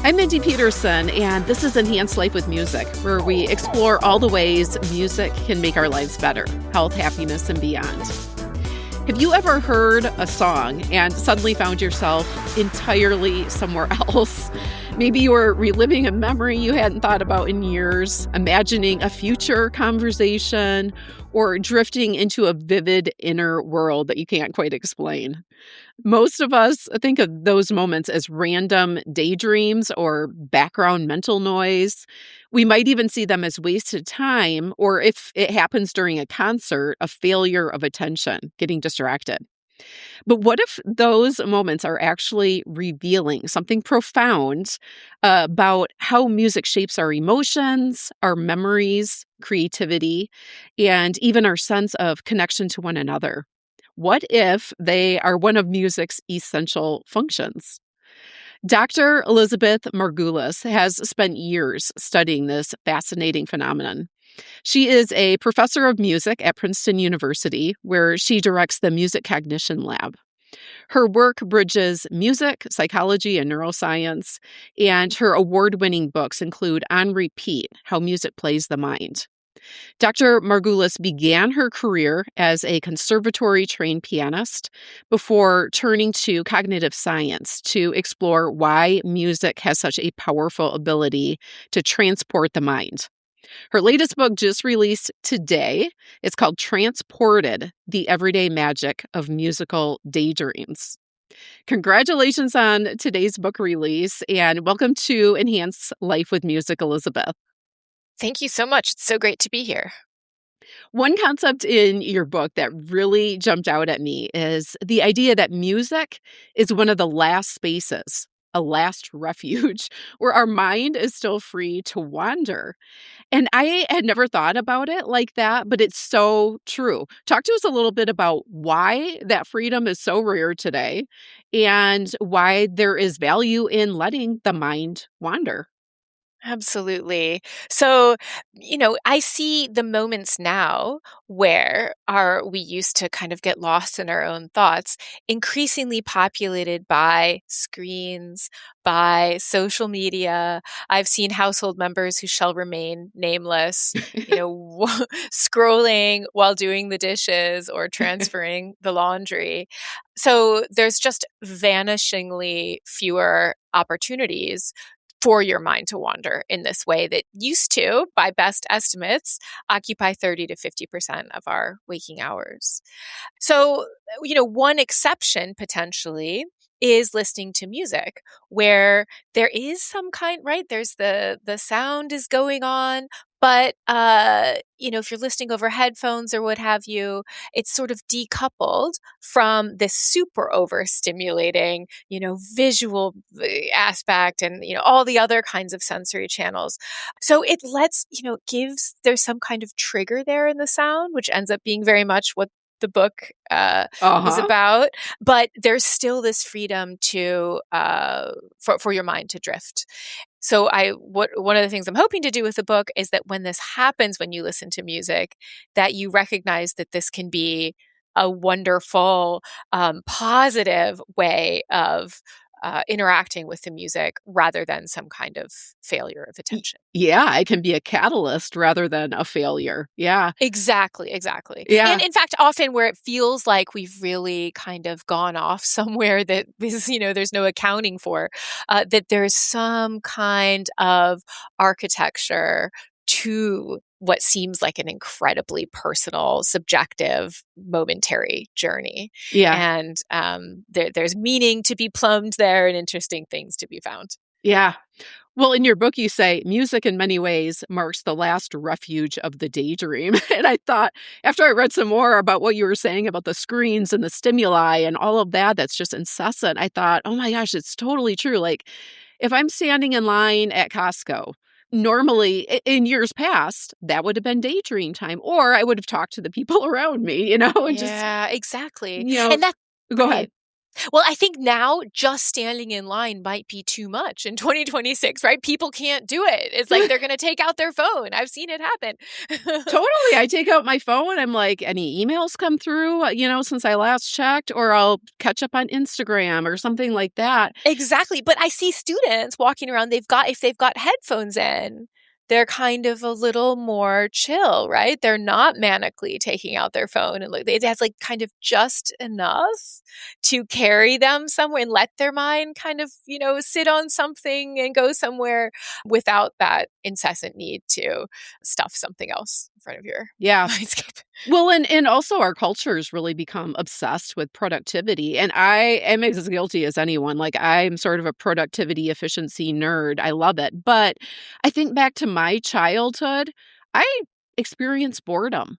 I'm Mindy Peterson, and this is Enhanced Life with Music, where we explore all the ways music can make our lives better, health, happiness, and beyond. Have you ever heard a song and suddenly found yourself entirely somewhere else? Maybe you were reliving a memory you hadn't thought about in years, imagining a future conversation, or drifting into a vivid inner world that you can't quite explain. Most of us think of those moments as random daydreams or background mental noise. We might even see them as wasted time, or if it happens during a concert, a failure of attention, getting distracted. But what if those moments are actually revealing something profound about how music shapes our emotions, our memories, creativity, and even our sense of connection to one another? What if they are one of music's essential functions? Dr. Elizabeth Margulis has spent years studying this fascinating phenomenon. She is a professor of music at Princeton University, where she directs the Music Cognition Lab. Her work bridges music, psychology, and neuroscience, and her award-winning books include On Repeat: How Music Plays the Mind. Dr. Margulis began her career as a conservatory-trained pianist before turning to cognitive science to explore why music has such a powerful ability to transport the mind. Her latest book just released today. It's called Transported: The Everyday Magic of Musical Daydreams. Congratulations on today's book release, and welcome to Enhance Life with Music, Elizabeth. Thank you so much. It's so great to be here. One concept in your book that really jumped out at me is the idea that music is one of the last spaces, a last refuge, where our mind is still free to wander. And I had never thought about it like that, but it's so true. Talk to us a little bit about why that freedom is so rare today and why there is value in letting the mind wander. Absolutely. So, I see the moments now where we used to kind of get lost in our own thoughts, increasingly populated by screens, by social media. I've seen household members who shall remain nameless, scrolling while doing the dishes or transferring the laundry. So there's just vanishingly fewer opportunities for your mind to wander in this way that used to, by best estimates, occupy 30 to 50% of our waking hours. So, one exception potentially is listening to music where there is some kind, right? There's the sound is going on, but if you're listening over headphones or what have you, it's sort of decoupled from this super overstimulating, visual aspect and, all the other kinds of sensory channels. So it there's some kind of trigger there in the sound, which ends up being very much what the book is Uh-huh. about, but there's still this freedom to for your mind to drift. So one of the things I'm hoping to do with the book is that when this happens, when you listen to music, that you recognize that this can be a wonderful, positive way of interacting with the music rather than some kind of failure of attention. Yeah, it can be a catalyst rather than a failure. Yeah. Exactly. Yeah. And in fact, often where it feels like we've really kind of gone off somewhere that is, there's no accounting for, that there's some kind of architecture to what seems like an incredibly personal, subjective, momentary journey. Yeah. And there's meaning to be plumbed there and interesting things to be found. Yeah. Well, in your book, you say music in many ways marks the last refuge of the daydream. And I thought, after I read some more about what you were saying about the screens and the stimuli and all of that, that's just incessant, I thought, oh my gosh, it's totally true. Like, if I'm standing in line at Costco, normally in years past, that would have been daydream time, or I would have talked to the people around me, and just, Yeah, exactly. you know, And that go right. ahead. Well, I think now just standing in line might be too much in 2026, right? People can't do it. It's like they're going to take out their phone. I've seen it happen. Totally. I take out my phone. I'm like, any emails come through, since I last checked, or I'll catch up on Instagram or something like that. Exactly. But I see students walking around, if they've got headphones in, they're kind of a little more chill, right? They're not manically taking out their phone and it has like kind of just enough to carry them somewhere and let their mind kind of, sit on something and go somewhere without that incessant need to stuff something else in front of your Yeah. mindscape. Well, and also our culture's really become obsessed with productivity, and I am as guilty as anyone. Like, I'm sort of a productivity efficiency nerd. I love it. But I think back to my childhood, I experienced boredom.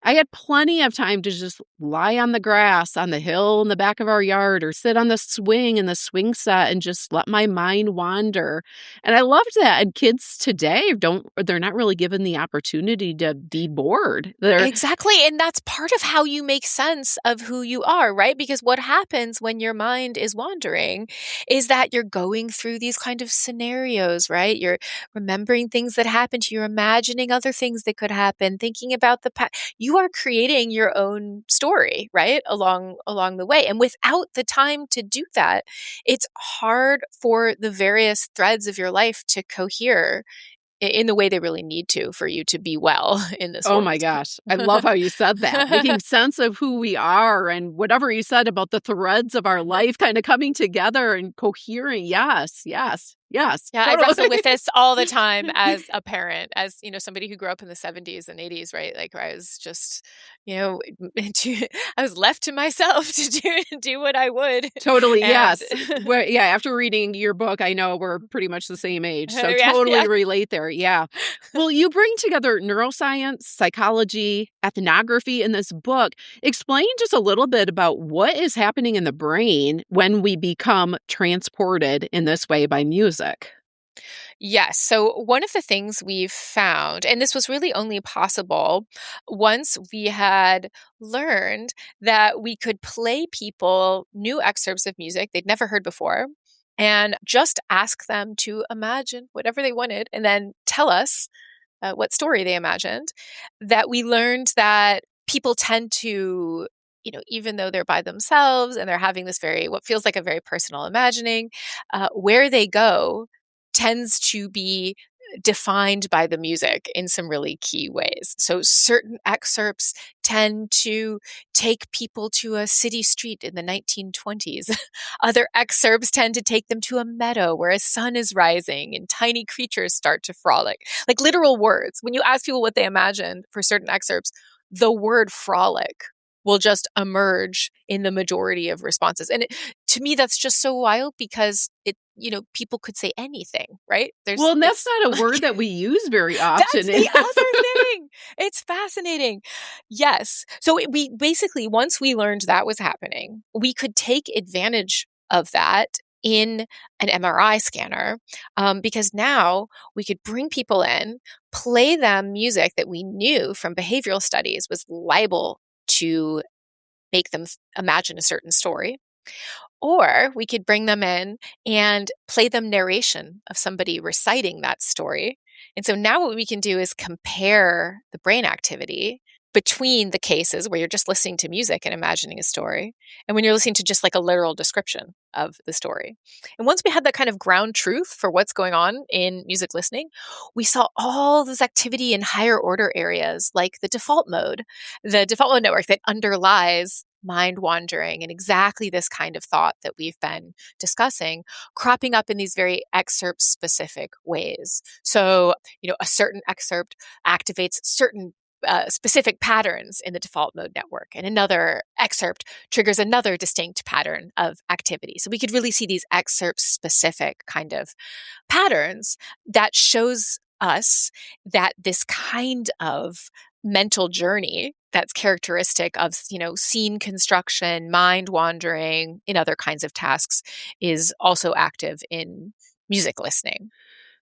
I had plenty of time to just lie on the grass on the hill in the back of our yard or sit on the swing in the swing set and just let my mind wander. And I loved that. And kids today they're not really given the opportunity to be bored. Exactly. And that's part of how you make sense of who you are, right? Because what happens when your mind is wandering is that you're going through these kind of scenarios, right? You're remembering things that happened to you, you're imagining other things that could happen, thinking about the past. You are creating your own story, right? Along the way. And without the time to do that, it's hard for the various threads of your life to cohere in the way they really need to for you to be well in this Oh world. my gosh. I love how you said that. Making sense of who we are and whatever you said about the threads of our life kind of coming together and cohering. Yes, yes, yes. Yeah, I wrestle with this all the time as a parent, as somebody who grew up in the 70s and 80s, right? Like I was just, I was left to myself to do what I would. Totally, And yes. Yeah, after reading your book, I know we're pretty much the same age. So Yeah, totally yeah. relate there. Yeah. Well, you bring together neuroscience, psychology, ethnography in this book. Explain just a little bit about what is happening in the brain when we become transported in this way by music. Yes. So, one of the things we've found, and this was really only possible once we had learned that we could play people new excerpts of music they'd never heard before and just ask them to imagine whatever they wanted and then tell us what story they imagined, that we learned that people tend to, even though they're by themselves and they're having this what feels like a very personal imagining, where they go tends to be defined by the music in some really key ways. So certain excerpts tend to take people to a city street in the 1920s. Other excerpts tend to take them to a meadow where a sun is rising and tiny creatures start to frolic. Like literal words. When you ask people what they imagined for certain excerpts, the word frolic will just emerge in the majority of responses. And to me, that's just so wild because people could say anything, right? Well, and that's not a word that we use very often. That's the other thing. It's fascinating. Yes. So we basically, once we learned that was happening, we could take advantage of that in an MRI scanner because now we could bring people in, play them music that we knew from behavioral studies was liable to make them imagine a certain story. Or we could bring them in and play them narration of somebody reciting that story. And so now what we can do is compare the brain activity between the cases where you're just listening to music and imagining a story, and when you're listening to just like a literal description of the story. And once we had that kind of ground truth for what's going on in music listening, we saw all this activity in higher order areas like the default mode network that underlies mind wandering and exactly this kind of thought that we've been discussing cropping up in these very excerpt specific ways. So, a certain excerpt activates certain specific patterns in the default mode network, and another excerpt triggers another distinct pattern of activity. So we could really see these excerpt specific kind of patterns that shows us that this kind of mental journey that's characteristic of scene construction, mind wandering in other kinds of tasks is also active in music listening.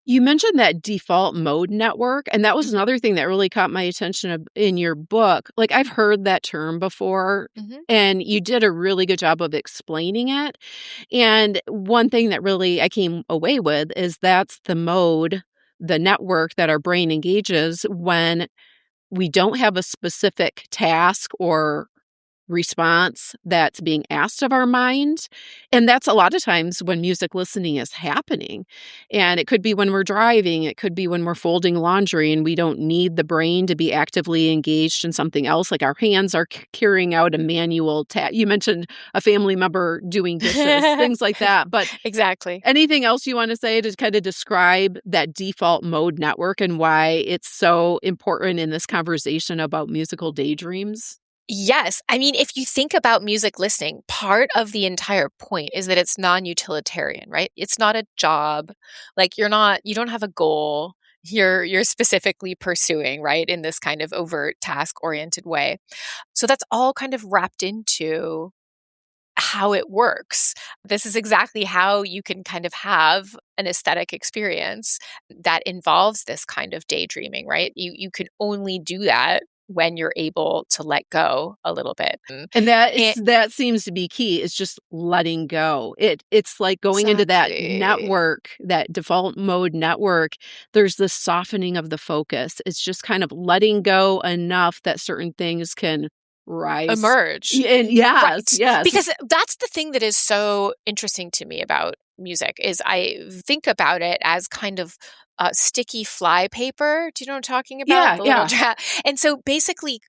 You mentioned that default mode network, and that was Mhm, another thing that really caught my attention in your book. Like, I've heard that term before, mhm. and you did a really good job of explaining it. And one thing that really I came away with is that's the mode, the network that our brain engages when we don't have a specific task or response that's being asked of our mind. And that's a lot of times when music listening is happening. And it could be when we're driving, it could be when we're folding laundry and we don't need the brain to be actively engaged in something else, like our hands are carrying out a manual task. You mentioned a family member doing dishes, things like that. But Exactly. anything else you want to say to kind of describe that default mode network and why it's so important in this conversation about musical daydreams? Yes. I mean, if you think about music listening, part of the entire point is that it's non-utilitarian, right? It's not a job. Like you don't have a goal you're specifically pursuing, right? In this kind of overt task-oriented way. So that's all kind of wrapped into how it works. This is exactly how you can kind of have an aesthetic experience that involves this kind of daydreaming, right? You can only do that when you're able to let go a little bit. And And that seems to be key, is just letting go. It's like going into that exactly. network, that default mode network, there's this softening of the focus. It's just kind of letting go enough that certain things can rise. Emerge. And yes, Right. yes. Because that's the thing that is so interesting to me about music is I think about it as kind of sticky fly paper. Do you know what I'm talking about? Yeah, The little yeah. and so basically,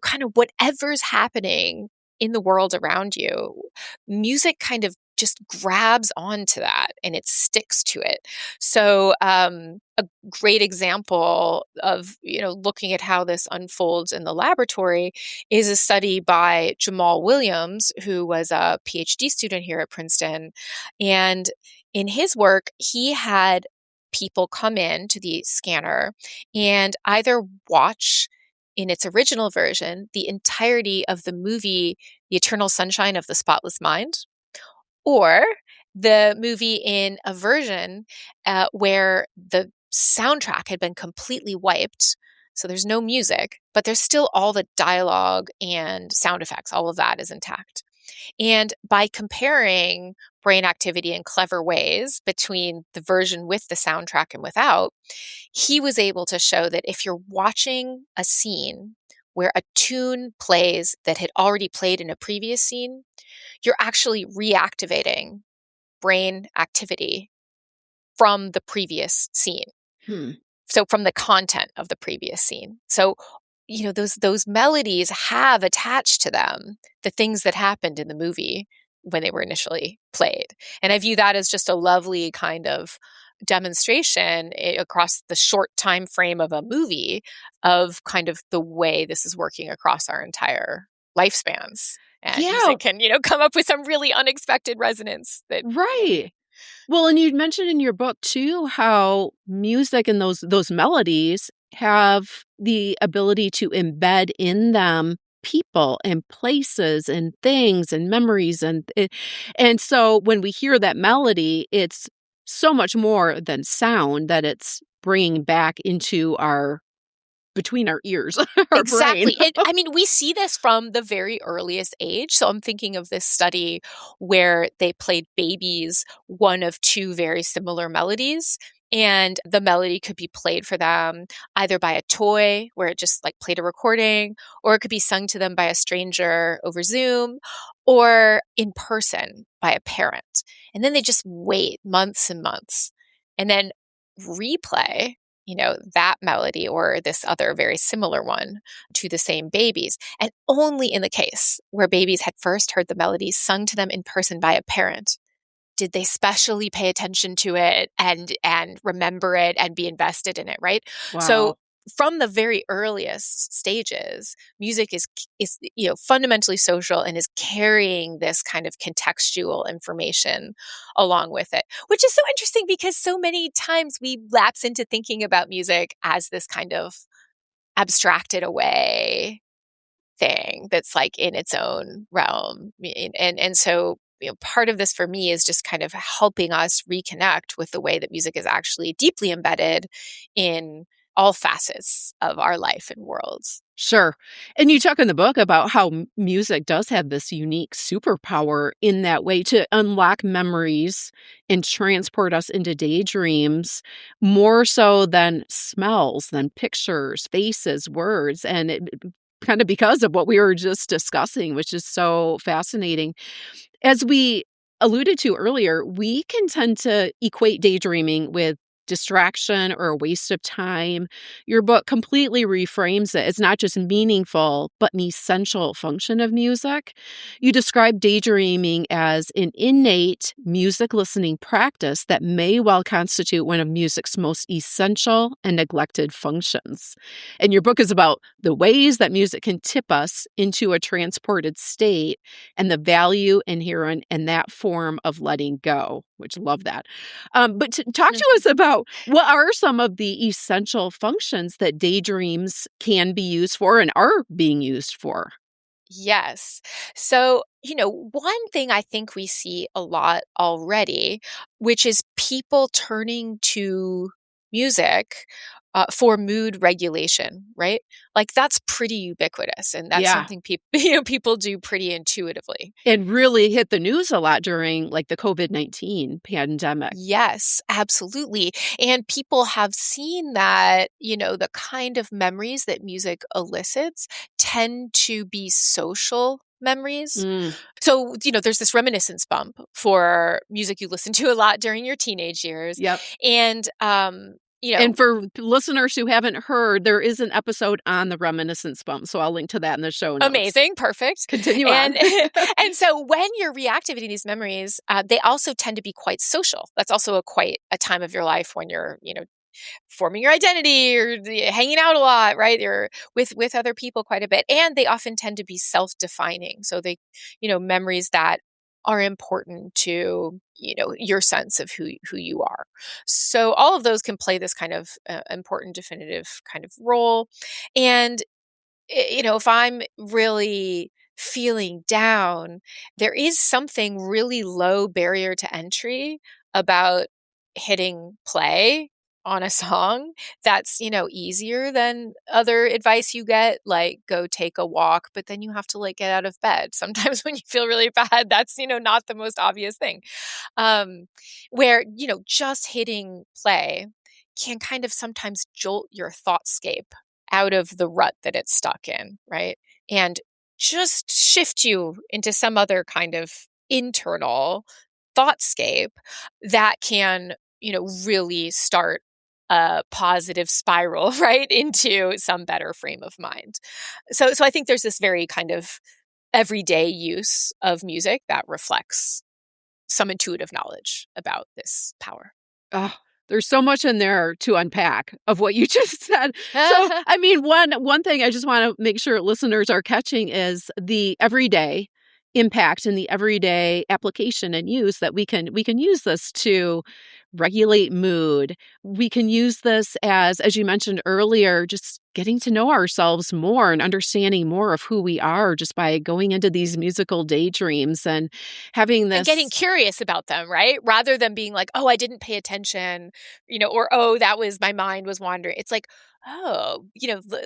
kind of whatever's happening in the world around you, music kind of just grabs onto that and it sticks to it. So a great example of looking at how this unfolds in the laboratory is a study by Jamal Williams, who was a PhD student here at Princeton. And in his work, he had people come in to the scanner and either watch in its original version the entirety of the movie The Eternal Sunshine of the Spotless Mind, or the movie in a version where the soundtrack had been completely wiped. So there's no music, but there's still all the dialogue and sound effects. All of that is intact. And by comparing brain activity in clever ways between the version with the soundtrack and without, he was able to show that if you're watching a scene where a tune plays that had already played in a previous scene, you're actually reactivating brain activity from the previous scene. Hmm. So from the content of the previous scene. So, those melodies have attached to them the things that happened in the movie when they were initially played. And I view that as just a lovely kind of demonstration across the short time frame of a movie of kind of the way this is working across our entire lifespans. And Yeah, music can, come up with some really unexpected resonance that right. Well, and you mentioned in your book too how music and those melodies have the ability to embed in them people and places and things and memories and so when we hear that melody, it's so much more than sound that it's bringing back into our between our ears, our brain. exactly. I mean, we see this from the very earliest age. So I'm thinking of this study where they played babies one of two very similar melodies. And the melody could be played for them either by a toy, where it just like played a recording, or it could be sung to them by a stranger over Zoom, or in person by a parent. And then they just wait months and months and then replay that melody or this other very similar one to the same babies. And only in the case where babies had first heard the melody sung to them in person by a parent did they specially pay attention to it and remember it and be invested in it, right? So Wow. from the very earliest stages, music is fundamentally social and is carrying this kind of contextual information along with it, which is so interesting because so many times we lapse into thinking about music as this kind of abstracted away thing that's like in its own realm. And so part of this for me is just kind of helping us reconnect with the way that music is actually deeply embedded in all facets of our life and worlds. Sure. And you talk in the book about how music does have this unique superpower in that way to unlock memories and transport us into daydreams more so than smells, than pictures, faces, words. And kind of because of what we were just discussing, which is so fascinating. As we alluded to earlier, we can tend to equate daydreaming with distraction or a waste of time. Your book completely reframes it. It's not just meaningful, but an essential function of music. You describe daydreaming as an innate music listening practice that may well constitute one of music's most essential and neglected functions. And your book is about the ways that music can tip us into a transported state and the value inherent in that form of letting go, which love that. But talk to us about what are some of the essential functions that daydreams can be used for and are being used for? Yes. So, one thing I think we see a lot already, which is people turning to music for mood regulation, right? Like that's pretty ubiquitous, and that's Yeah. something people people do pretty intuitively. And really hit the news a lot during like the COVID-19 pandemic. Yes, absolutely. And people have seen that, the kind of memories that music elicits tend to be social memories. Mm, So, there's this reminiscence bump for music you listen to a lot during your teenage years. yep. And, And for listeners who haven't heard, there is an episode on the reminiscence bump, so I'll link to that in the show notes. amazing, perfect. Continue And on. and so when you're reactivating these memories, they also tend to be quite social. That's also quite a time of your life when you're, forming your identity or hanging out a lot, right? You're with other people quite a bit, and they often tend to be self-defining. So they, memories that are important to your sense of who you are. So all of those can play this kind of important, definitive kind of role. And if I'm really feeling down, there is something really low barrier to entry about hitting play on a song that's, easier than other advice you get, like go take a walk, but then you have to like get out of bed. Sometimes when you feel really bad, that's, not the most obvious thing. Um, where, just hitting play can kind of sometimes jolt your thoughtscape out of the rut that it's stuck in, right? And just shift you into some other kind of internal thoughtscape that can, really start a positive spiral right into some better frame of mind. So I think there's this very kind of everyday use of music that reflects some intuitive knowledge about this power. Oh, there's so much in there to unpack of what you just said. So, I mean, one thing I just want to make sure listeners are catching is the everyday impact and the everyday application and use that we can use this to regulate mood. We can use this as you mentioned earlier, just getting to know ourselves more and understanding more of who we are just by going into these musical daydreams and having And getting this. curious about them, right? Rather than being like, "Oh, I didn't pay attention," or "Oh, that was my mind was wandering." It's like, "Oh,"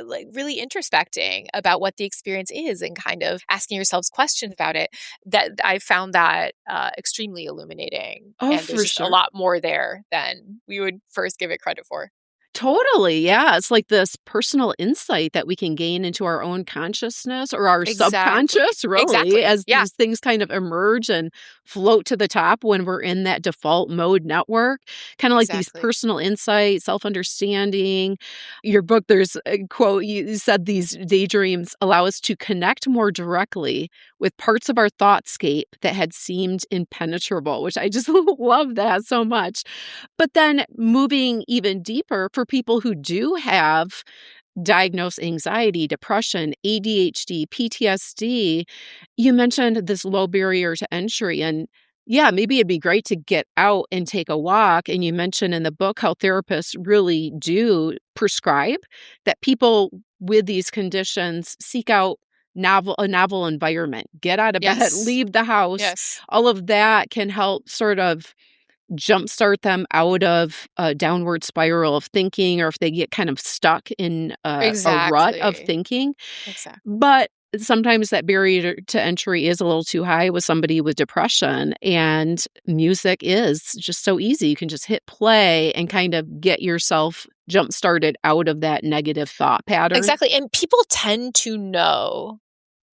like really introspecting about what the experience is and kind of asking yourselves questions about it. That I found that extremely illuminating, Oh, and there's for just a sure. lot more there than we would first give it credit for. Totally, yeah, it's like this personal insight that we can gain into our own consciousness or our Exactly. subconscious, really, Exactly. as Yeah, these things kind of emerge and float to the top when we're in that default mode network. Kinda like these exactly. personal insights, self-understanding. Your book, there's a quote, you said these daydreams allow us to connect more directly with parts of our thoughtscape that had seemed impenetrable, which I just love that so much. But then moving even deeper for people who do have diagnosed anxiety, depression, ADHD, PTSD, you mentioned this low barrier to entry. And yeah, maybe it'd be great to get out and take a walk. And you mentioned in the book how therapists really do prescribe that people with these conditions seek out a novel environment. Get out of bed, Yes. leave the house. Yes. All of that can help sort of jumpstart them out of a downward spiral of thinking, or if they get kind of stuck in a rut of Exactly. thinking. Exactly. But sometimes that barrier to entry is a little too high with somebody with depression, and music is just so easy. You can just hit play and kind of get yourself jump started out of that negative thought pattern. Exactly. And people tend to know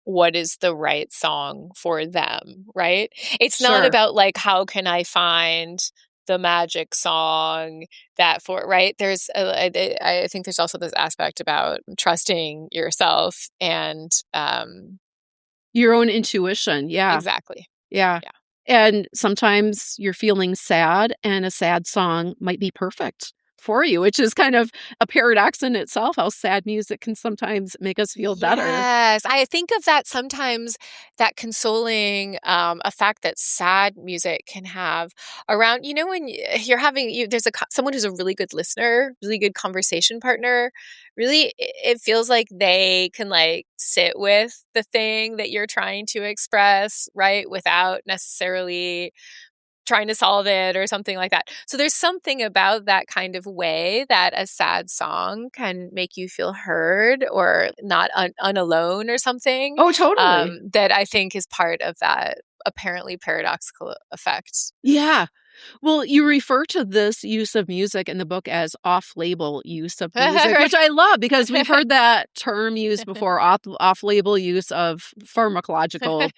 what is the right song for them, right? It's not Sure. about like, how can I find the magic song that for, right? I think there's also this aspect about trusting yourself and Your own intuition. Yeah. exactly. Yeah. Yeah. And sometimes you're feeling sad, and a sad song might be perfect for you, which is kind of a paradox in itself, how sad music can sometimes make us feel better. Yes, I think of that sometimes, that consoling effect that sad music can have around, when you're having, there's someone who's a really good listener, really good conversation partner. Really, it feels like they can like sit with the thing that you're trying to express, right, without necessarily trying to solve it or something like that. So there's something about that kind of way that a sad song can make you feel heard or not unalone or something, Oh, totally. that I think is part of that apparently paradoxical effect. Yeah. Well, you refer to this use of music in the book as off-label use of music, Right. which I love because we've heard that term used before, off-label use of pharmacological,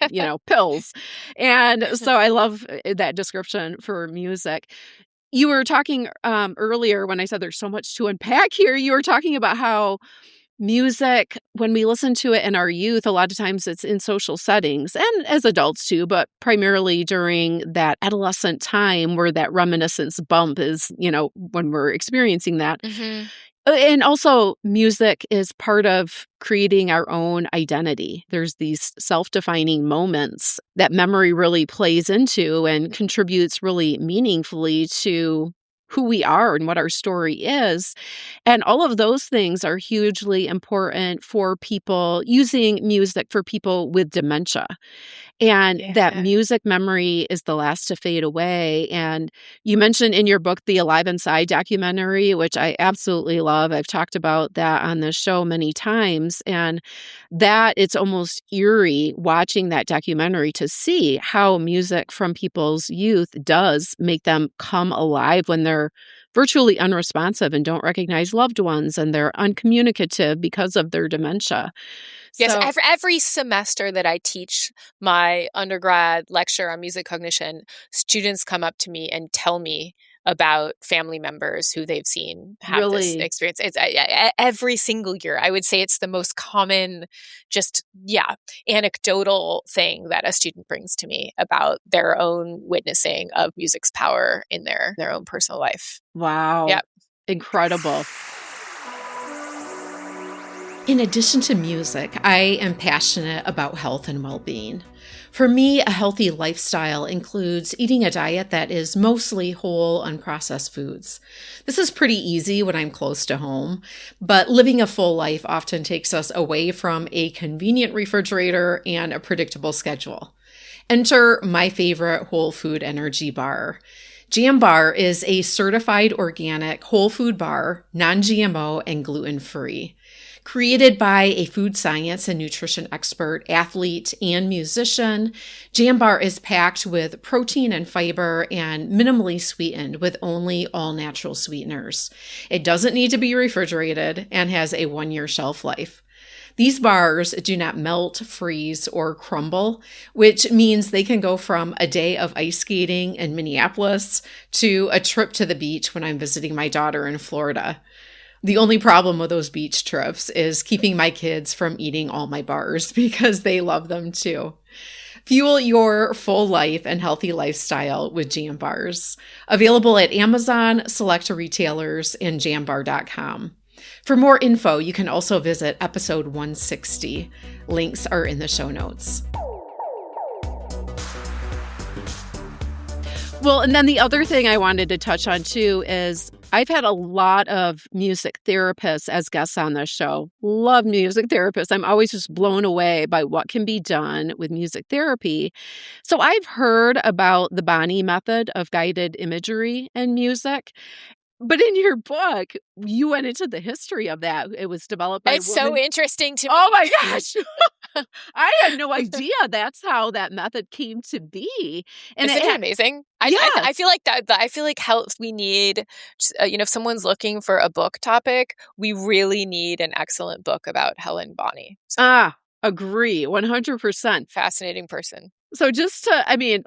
pills. And so I love that description for music. You were talking earlier when I said there's so much to unpack here. You were talking about how music, when we listen to it in our youth, a lot of times it's in social settings and as adults too, but primarily during that adolescent time where that reminiscence bump is, when we're experiencing that. Mhm. And also, music is part of creating our own identity. There's these self-defining moments that memory really plays into and contributes really meaningfully to who we are and what our story is. And all of those things are hugely important for people using music for people with dementia. And that Yeah. music memory is the last to fade away. And you mentioned in your book the Alive Inside documentary, which I absolutely love. I've talked about that on the show many times. And that it's almost eerie watching that documentary to see how music from people's youth does make them come alive when they're virtually unresponsive and don't recognize loved ones, and they're uncommunicative because of their dementia. Yes, So every semester that I teach my undergrad lecture on music cognition, students come up to me and tell me about family members who they've seen have this really, experience. It's every single year. I would say it's the most common, just anecdotal thing that a student brings to me about their own witnessing of music's power in their own personal life. wow, Yeah. incredible. In addition to music, I am passionate about health and well-being. For me, a healthy lifestyle includes eating a diet that is mostly whole, unprocessed foods. This is pretty easy when I'm close to home, but living a full life often takes us away from a convenient refrigerator and a predictable schedule. Enter my favorite whole food energy bar. Jam Bar is a certified organic whole food bar, non-GMO and gluten-free. Created by a food science and nutrition expert, athlete, and musician, Jam Bar is packed with protein and fiber and minimally sweetened with only all-natural sweeteners. It doesn't need to be refrigerated and has a 1-year shelf life. These bars do not melt, freeze, or crumble, which means they can go from a day of ice skating in Minneapolis to a trip to the beach when I'm visiting my daughter in Florida. The only problem with those beach trips is keeping my kids from eating all my bars because they love them too. Fuel your full life and healthy lifestyle with Jam Bars. Available at Amazon, select retailers, and jambar.com. For more info, you can also visit episode 160. Links are in the show notes. Well, and then the other thing I wanted to touch on too is I've had a lot of music therapists as guests on this show. Love music therapists. I'm always just blown away by what can be done with music therapy. So I've heard about the Bonney method of guided imagery and music. But in your book, you went into the history of that. It was developed by a It's so woman. interesting to me. Oh my gosh. I had no idea that's how that method came to be. And Isn't it amazing? I yes. feel like I feel like helps we need, if someone's looking for a book topic, we really need an excellent book about Helen Bonney. Agree 100%. Fascinating person. So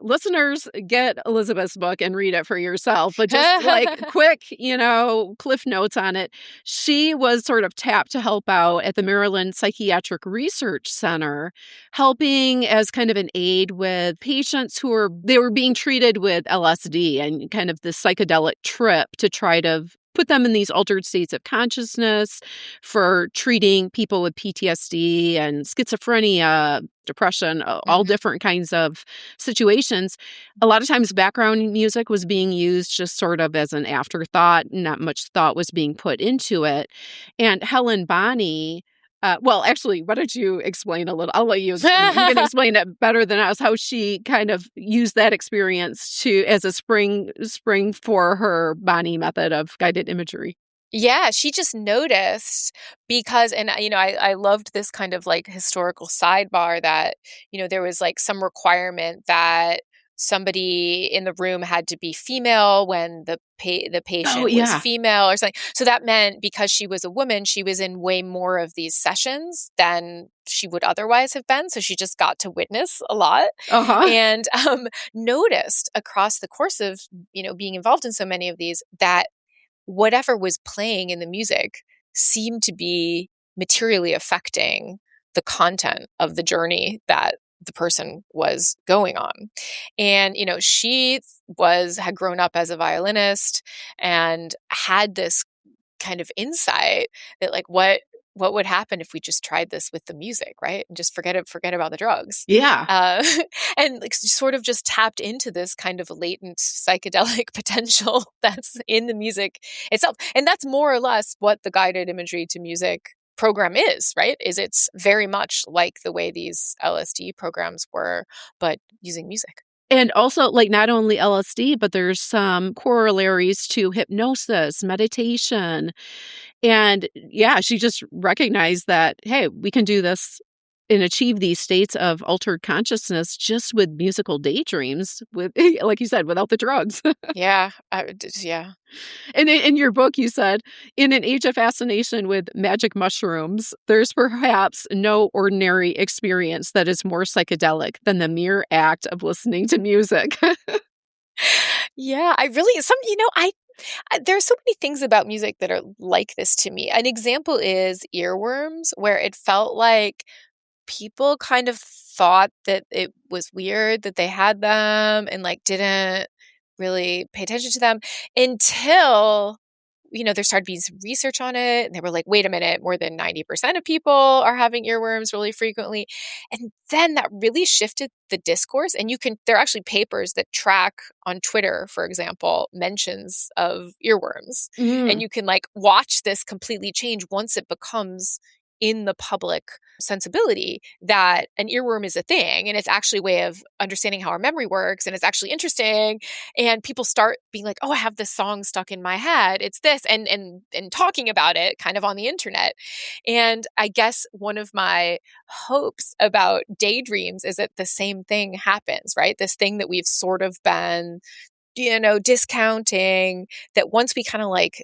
listeners, get Elizabeth's book and read it for yourself, but just like quick, cliff notes on it. She was sort of tapped to help out at the Maryland Psychiatric Research Center, helping as kind of an aid with patients they were being treated with LSD and kind of this psychedelic trip to try to put them in these altered states of consciousness for treating people with PTSD and schizophrenia, depression, all different kinds of situations. A lot of times background music was being used just sort of as an afterthought. Not much thought was being put into it. And Helen Bonney, actually, why don't you explain a little? I'll let you explain. You can explain it better than us, how she kind of used that experience as a spring for her Bonney method of guided imagery. Yeah, she just noticed because, and I loved this kind of like historical sidebar that, there was like some requirement that somebody in the room had to be female when the patient was female or something. So that meant because she was a woman, she was in way more of these sessions than she would otherwise have been. So she just got to witness a lot and noticed across the course of, being involved in so many of these that whatever was playing in the music seemed to be materially affecting the content of the journey that the person was going on. And, she had grown up as a violinist and had this kind of insight that like, what would happen if we just tried this with the music, right? And just forget about the drugs. Yeah. And like sort of just tapped into this kind of latent psychedelic potential that's in the music itself. And that's more or less what the guided imagery to music program is, right? It's very much like the way these LSD programs were, but using music. And also, like, not only LSD, but there's some corollaries to hypnosis, meditation. And yeah, she just recognized that, hey, we can do this and achieve these states of altered consciousness just with musical daydreams, with, like you said, without the drugs. Yeah. And in your book, you said, in an age of fascination with magic mushrooms, there's perhaps no ordinary experience that is more psychedelic than the mere act of listening to music. Yeah, there's so many things about music that are like this to me. An example is earworms, where it felt like people kind of thought that it was weird that they had them and like didn't really pay attention to them until there started being some research on it and they were like, wait a minute, more than 90% of people are having earworms really frequently. And then that really shifted the discourse. And there are actually papers that track on Twitter, for example, mentions of earworms. And you can like watch this completely change once it becomes in the public sensibility that an earworm is a thing and it's actually a way of understanding how our memory works and it's actually interesting, and people start being like, oh, I have this song stuck in my head, it's this, and talking about it kind of on the internet. And I guess one of my hopes about Daydreams is that the same thing happens, right? This thing that we've sort of been discounting, that once we kind of like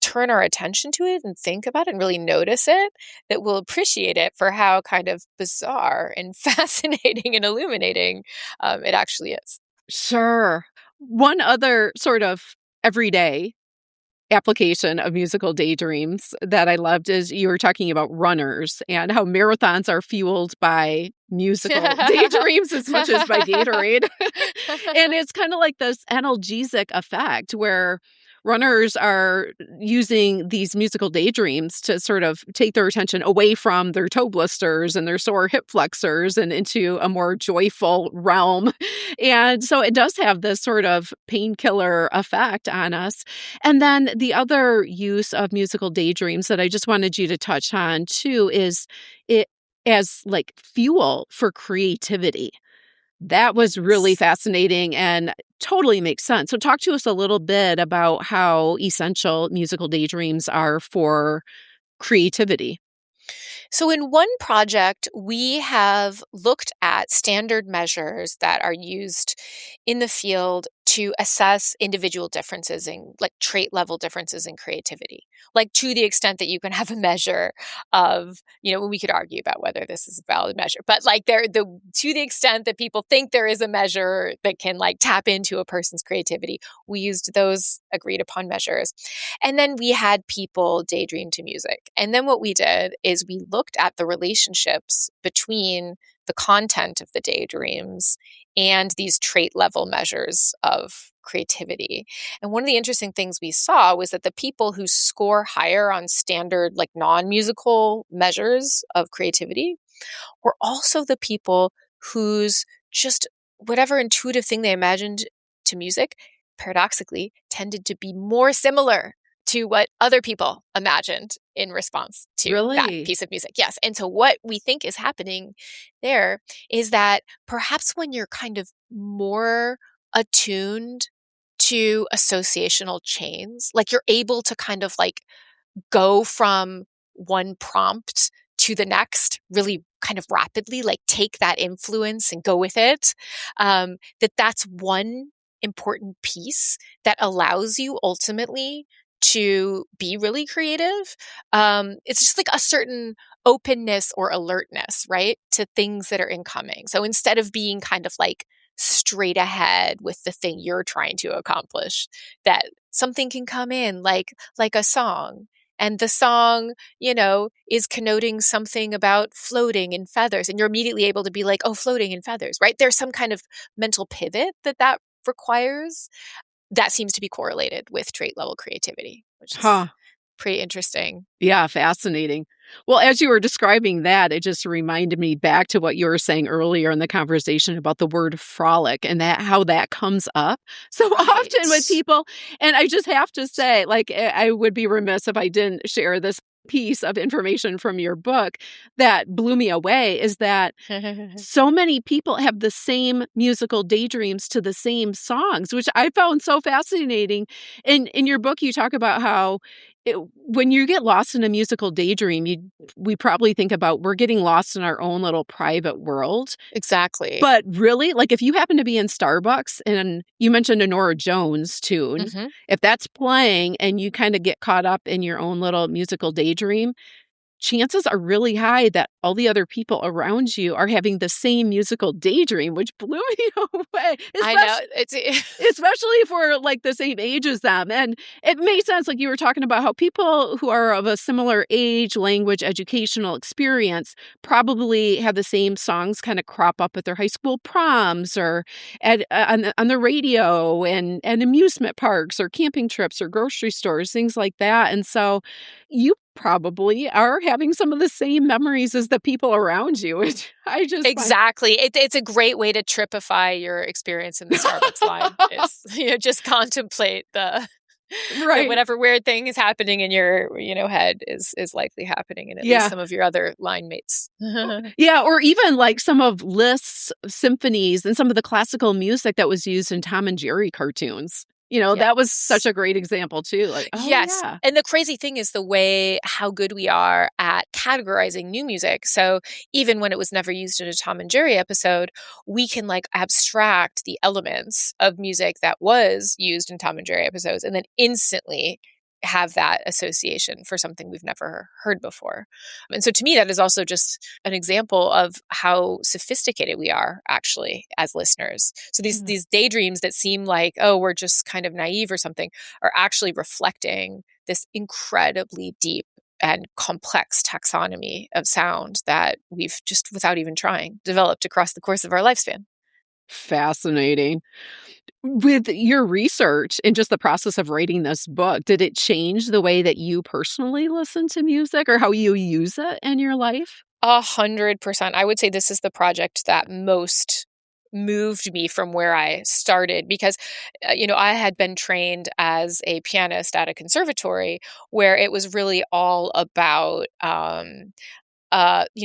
turn our attention to it and think about it and really notice it, that we'll appreciate it for how kind of bizarre and fascinating and illuminating it actually is. Sure. One other sort of everyday application of musical daydreams that I loved is you were talking about runners and how marathons are fueled by musical daydreams as much as by Gatorade. And it's kind of like this analgesic effect where runners are using these musical daydreams to sort of take their attention away from their toe blisters and their sore hip flexors and into a more joyful realm. And so it does have this sort of painkiller effect on us. And then the other use of musical daydreams that I just wanted you to touch on too is it as like fuel for creativity. That was really fascinating and totally makes sense. So talk to us a little bit about how essential musical daydreams are for creativity. So, in one project, we have looked at standard measures that are used in the field to assess individual differences in, like, trait level differences in creativity. Like, to the extent that you can have a measure of, we could argue about whether this is a valid measure, but like, to the extent that people think there is a measure that can like tap into a person's creativity, we used those agreed upon measures. And then we had people daydream to music. And then what we did is we looked at the relationships between the content of the daydreams and these trait level measures of creativity. And one of the interesting things we saw was that the people who score higher on standard, like non-musical measures of creativity were also the people whose just whatever intuitive thing they imagined to music, paradoxically, tended to be more similar to what other people imagined in response to that Really? piece of music. Yes. And so what we think is happening there is that perhaps when you're kind of more attuned to associational chains, like you're able to kind of like go from one prompt to the next really kind of rapidly, like take that influence and go with it, that's one important piece that allows you ultimately to be really creative. It's just like a certain openness or alertness, right, to things that are incoming. So instead of being kind of like straight ahead with the thing you're trying to accomplish, that something can come in like a song, and the song, is connoting something about floating in feathers, and you're immediately able to be like, oh, floating in feathers, right? There's some kind of mental pivot that requires that seems to be correlated with trait level creativity, which is Huh. pretty interesting. Yeah, fascinating. Well, as you were describing that, it just reminded me back to what you were saying earlier in the conversation about the word frolic and that how that comes up so often with Right. people. And I just have to say, like, I would be remiss if I didn't share this piece of information from your book that blew me away is that so many people have the same musical daydreams to the same songs, which I found so fascinating. In your book, you talk about how when you get lost in a musical daydream, we probably think about we're getting lost in our own little private world. Exactly. But really, like if you happen to be in Starbucks and you mentioned a Nora Jones tune, Hmm. if that's playing and you kind of get caught up in your own little musical daydream, chances are really high that all the other people around you are having the same musical daydream, which blew me away, I know. especially if we're like the same age as them. And it made sense, like you were talking about how people who are of a similar age, language, educational experience probably have the same songs kind of crop up at their high school proms or on the radio and amusement parks or camping trips or grocery stores, things like that. And so you probably are having some of the same memories as the people around you, which I just find Exactly. It's a great way to tripify your experience in the Starbucks line is, just contemplate that right. whatever weird thing is happening in your, head is likely happening in at least Yeah. some of your other line mates. Yeah, or even like some of Liszt's symphonies and some of the classical music that was used in Tom and Jerry cartoons. That was such Yes. a great example too. Like, oh Yes. yeah. And the crazy thing is the way how good we are at categorizing new music. So even when it was never used in a Tom and Jerry episode, we can like abstract the elements of music that was used in Tom and Jerry episodes and then instantly have that association for something we've never heard before. And so to me, that is also just an example of how sophisticated we are actually as listeners. So Yeah. these daydreams that seem like, oh, we're just kind of naive or something, are actually reflecting this incredibly deep and complex taxonomy of sound that we've just, without even trying, developed across the course of our lifespan. Fascinating. With your research and just the process of writing this book, did it change the way that you personally listen to music or how you use it in your life? 100%. I would say this is the project that most moved me from where I started because, I had been trained as a pianist at a conservatory where it was really all about,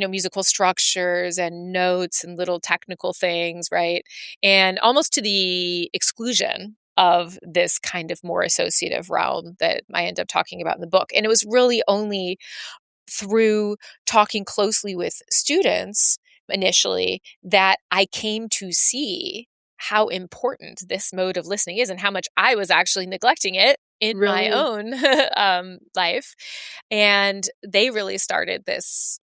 musical structures and notes and little technical things, right? And almost to the exclusion of this kind of more associative realm that I end up talking about in the book. And it was really only through talking closely with students initially that I came to see how important this mode of listening is and how much I was actually neglecting it in my Really? own life. And they really started this,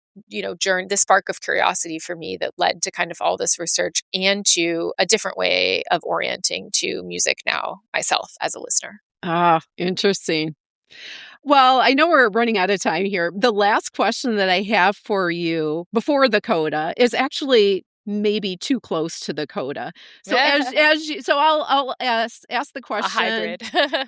journey, this spark of curiosity for me that led to kind of all this research and to a different way of orienting to music now myself as a listener. Ah, interesting. Well, I know we're running out of time here. The last question that I have for you before the coda is actually maybe too close to the coda. So I'll ask the A question. hybrid.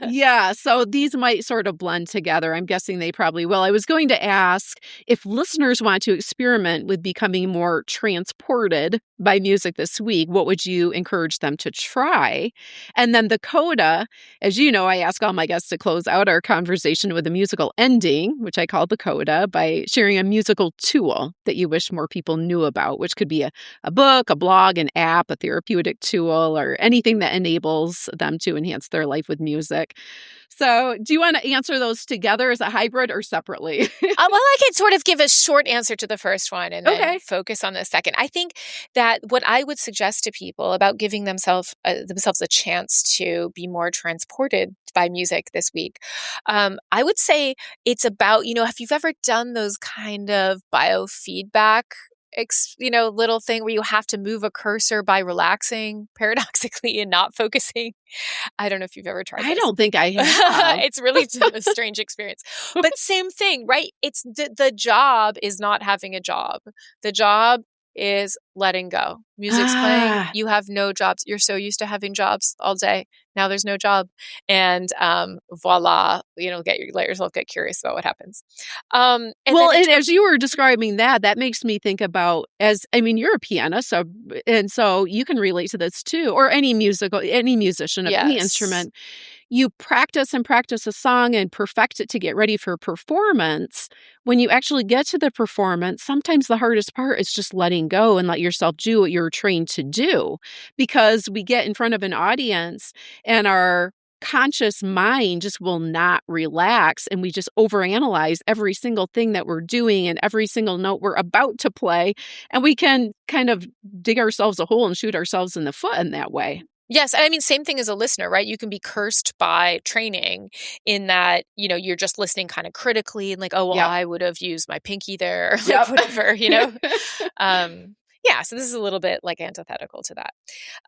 Yeah, so these might sort of blend together. I'm guessing they probably will. I was going to ask if listeners want to experiment with becoming more transported by music this week, what would you encourage them to try? And then the coda, as you know, I ask all my guests to close out our conversation with a musical ending, which I call the coda, by sharing a musical tool that you wish more people knew about, which could be a book, a blog, an app, a therapeutic tool, or anything that enables them to enhance their life with music. So, do you want to answer those together as a hybrid or separately? Well, I could sort of give a short answer to the first one and then Okay. focus on the second. I think that what I would suggest to people about giving themselves a chance to be more transported by music this week, I would say it's about, if you've ever done those kind of biofeedback little thing where you have to move a cursor by relaxing paradoxically and not focusing. I don't know if you've ever tried I this. don't think I have. It's really a strange experience. But same thing, right? It's the job is not having a job. The job is letting go. Music's playing, Ah, you have no jobs. You're so used to having jobs all day. Now there's no job. And voila, let yourself get curious about what happens. And well, then in and terms as you were describing that, that makes me think about you're a pianist, so you can relate to this too, or any musician of any yes. instrument. You practice and practice a song and perfect it to get ready for performance. When you actually get to the performance, sometimes the hardest part is just letting go and let yourself do what you're trained to do. Because we get in front of an audience and our conscious mind just will not relax and we just overanalyze every single thing that we're doing and every single note we're about to play, and we can kind of dig ourselves a hole and shoot ourselves in the foot in that way. Yes, and I mean, same thing as a listener, right? You can be cursed by training in that, you're just listening kind of critically and like, oh, well, Yep. I would have used my pinky there, or like Yep. whatever. Yeah, so this is a little bit like antithetical to that.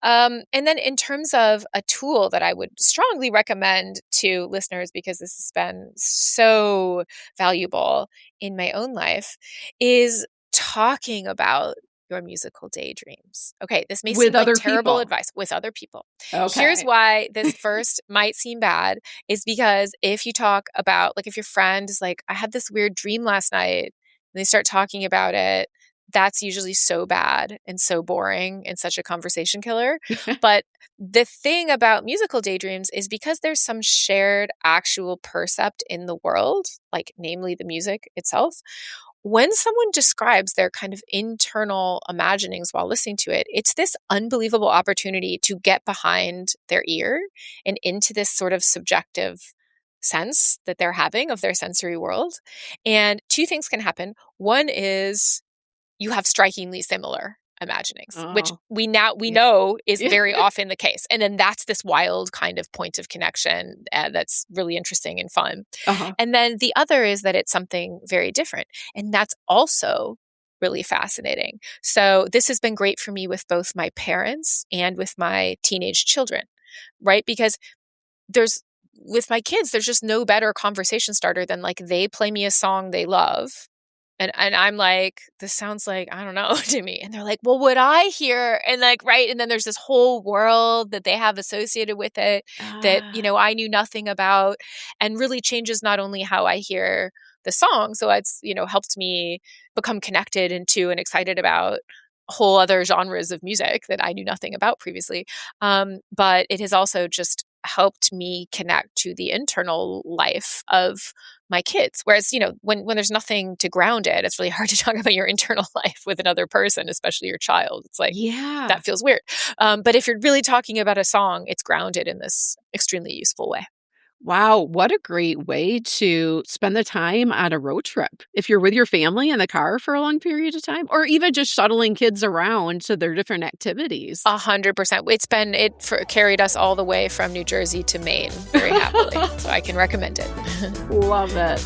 And then in terms of a tool that I would strongly recommend to listeners, because this has been so valuable in my own life, is talking about your musical daydreams. Okay, this may seem With like other terrible people. advice with other people. Here's Okay. why this first might seem bad is because if you talk about, like, if your friend is like, I had this weird dream last night, and they start talking about it, that's usually so bad and so boring and such a conversation killer. But the thing about musical daydreams is because there's some shared actual percept in the world, like namely the music itself, when someone describes their kind of internal imaginings while listening to it, it's this unbelievable opportunity to get behind their ear and into this sort of subjective sense that they're having of their sensory world. And two things can happen. One is you have strikingly similar imaginings, which Oh, we yeah. know is Yeah. very often the case. And then that's this wild kind of point of connection that's really interesting and fun. Uh-huh. And then the other is that it's something very different. And that's also really fascinating. So this has been great for me with both my parents and with my teenage children, right? Because there's with my kids, there's just no better conversation starter than like they play me a song they love And I'm like, "This sounds like, I don't know," to me. And they're like, "Well, what I hear," and like, right, and then there's this whole world that they have associated with it that, Ah, I knew nothing about, and really changes not only how I hear the song, so it's, helped me become connected into and excited about whole other genres of music that I knew nothing about previously. But it has also just helped me connect to the internal life of my kids. Whereas, when there's nothing to ground it, it's really hard to talk about your internal life with another person, especially your child. It's like, yeah. that feels weird. But if you're really talking about a song, it's grounded in this extremely useful way. Wow, what a great way to spend the time on a road trip. If you're with your family in the car for a long period of time, or even just shuttling kids around to their different activities. 100%. Carried us all the way from New Jersey to Maine very happily. So I can recommend it. Love it.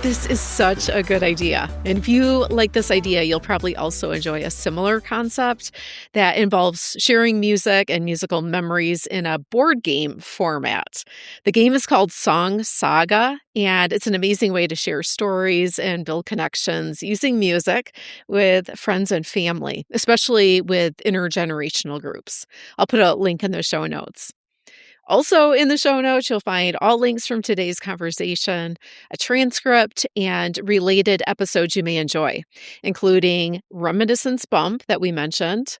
This is such a good idea. And if you like this idea, you'll probably also enjoy a similar concept that involves sharing music and musical memories in a board game format. The game is called Song Saga, and it's an amazing way to share stories and build connections using music with friends and family, especially with intergenerational groups. I'll put a link in the show notes. Also, in the show notes, you'll find all links from today's conversation, a transcript, and related episodes you may enjoy, including Reminiscence Bump that we mentioned,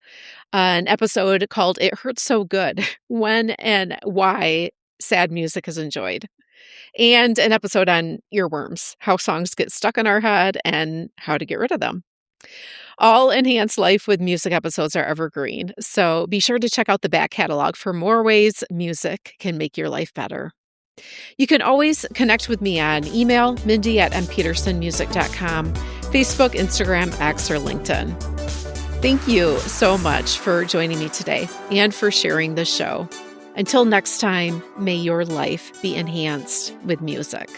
an episode called It Hurts So Good When and Why Sad Music is Enjoyed, and an episode on earworms, how songs get stuck in our head and how to get rid of them. All Enhanced Life with Music episodes are evergreen, so be sure to check out the back catalog for more ways music can make your life better. You can always connect with me on email, mindy@mpetersonmusic.com, Facebook, Instagram, X, or LinkedIn. Thank you so much for joining me today and for sharing the show. Until next time, may your life be enhanced with music.